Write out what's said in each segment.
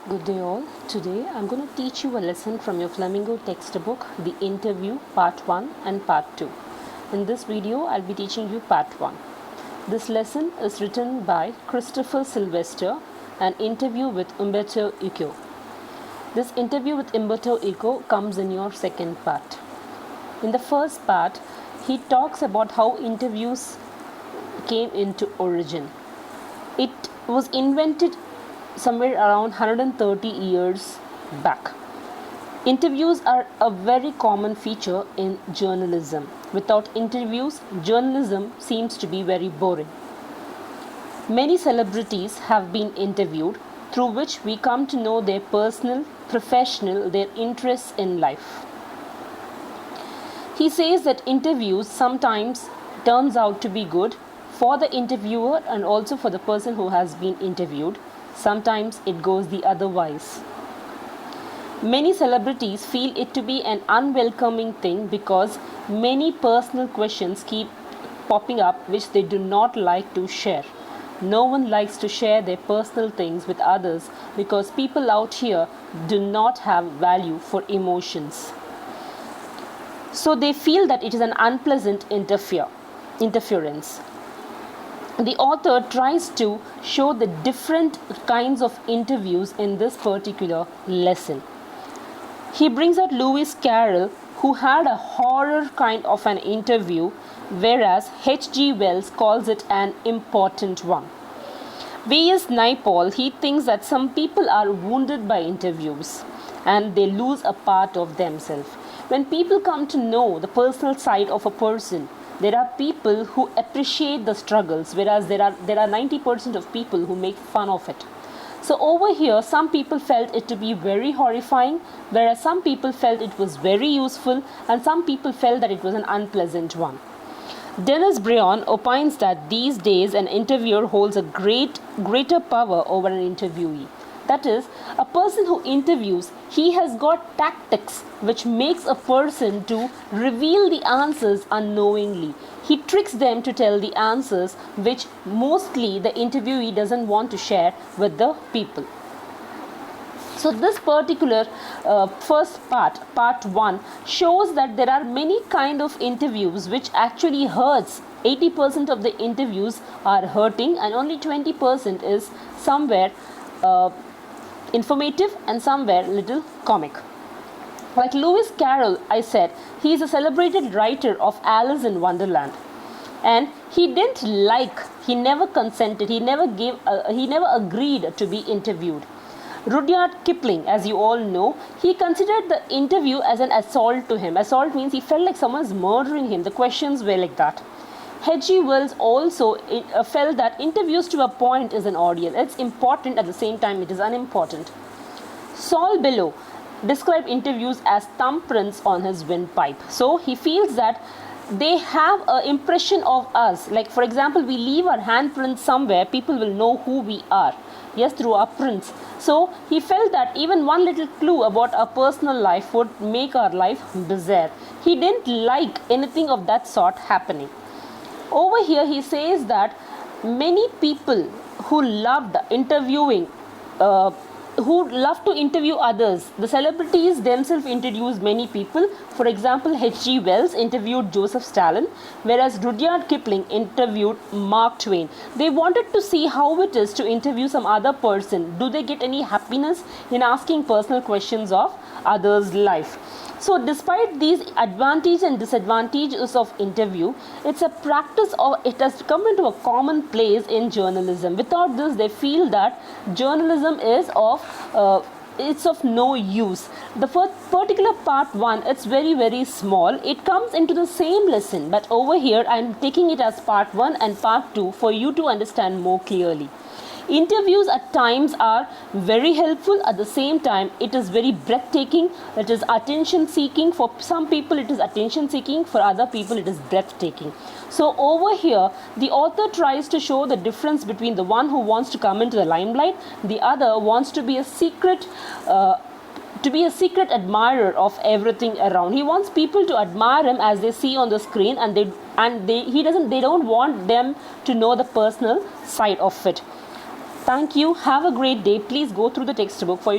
Good day all. Today I'm going to teach you a lesson from your Flamingo textbook, The Interview Part 1 and Part 2. In this video I'll be teaching you Part 1. This lesson is written by Christopher Sylvester, an interview with Umberto Eco. This interview with Umberto Eco comes in your second part. In the first part, he talks about how interviews came into origin. It was invented somewhere around 130 years back. Interviews are a very common feature in journalism. Without interviews, journalism seems to be very boring. Many celebrities have been interviewed, through which we come to know their personal, professional, their interests in life. He says that interviews sometimes turns out to be good for the interviewer and also for the person who has been interviewed. Sometimes it goes the other wise. Many celebrities feel it to be an unwelcoming thing because many personal questions keep popping up which they do not like to share. No one likes to share their personal things with others because people out here do not have value for emotions. So they feel that it is an unpleasant interference. The author tries to show the different kinds of interviews in this particular lesson. He brings out Lewis Carroll, who had a horror kind of an interview, whereas H.G. Wells calls it an important one. V.S. Naipaul, he thinks that some people are wounded by interviews and they lose a part of themselves. When people come to know the personal side of a person, there are people who appreciate the struggles, whereas there are 90% of people who make fun of it. So over here, some people felt it to be very horrifying, whereas some people felt it was very useful, and some people felt that it was an unpleasant one. Dennis Bryan opines that these days an interviewer holds a greater power over an interviewee. That is, a person who interviews, he has got tactics which makes a person to reveal the answers unknowingly. He tricks them to tell the answers which mostly the interviewee doesn't want to share with the people. So this particular first part 1, shows that there are many kind of interviews which actually hurts. 80% of the interviews are hurting and only 20% is somewhere informative and somewhere little comic. Like Lewis Carroll, I said, he is a celebrated writer of Alice in Wonderland. And he never consented, he never agreed to be interviewed. Rudyard Kipling, as you all know, he considered the interview as an assault to him. Assault means he felt like someone is murdering him. The questions were like that. H.G. Wells also felt that interviews to a point is an ordeal. It's important, at the same time it is unimportant. Saul Bellow described interviews as thumbprints on his windpipe. So he feels that they have an impression of us. Like for example, we leave our handprints somewhere, people will know who we are. Yes, through our prints. So he felt that even one little clue about our personal life would make our life bizarre. He didn't like anything of that sort happening. Over here he says that many people who loved interviewing, who love to interview others, the celebrities themselves introduce many people. For example, H.G. Wells interviewed Joseph Stalin, whereas Rudyard Kipling interviewed Mark Twain. They wanted to see how it is to interview some other person. Do they get any happiness in asking personal questions of others' life? So despite these advantages and disadvantages of interview, it's a practice, or it has come into a common place in journalism. Without this, they feel that journalism is of no use. The first particular part 1, it's very small. It comes into the same lesson, but over here I'm taking it as part 1 and part 2 for you to understand more clearly. Interviews at times are very helpful. At the same time, it is very breathtaking. It is attention seeking. For some people it is attention seeking, for other people it is breathtaking. So over here the author tries to show the difference between the one who wants to come into the limelight, the other wants to be a secret admirer of everything around. He wants people to admire him as they see on the screen, and they don't want them to know the personal side of it. Thank you. Have a great day. Please go through the textbook for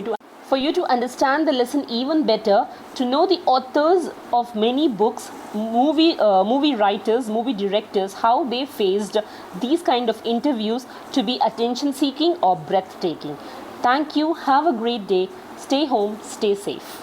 you to understand the lesson even better, to know the authors of many books, movie writers, movie directors, how they faced these kind of interviews to be attention seeking or breathtaking. Thank you. Have a great day. Stay home. Stay safe.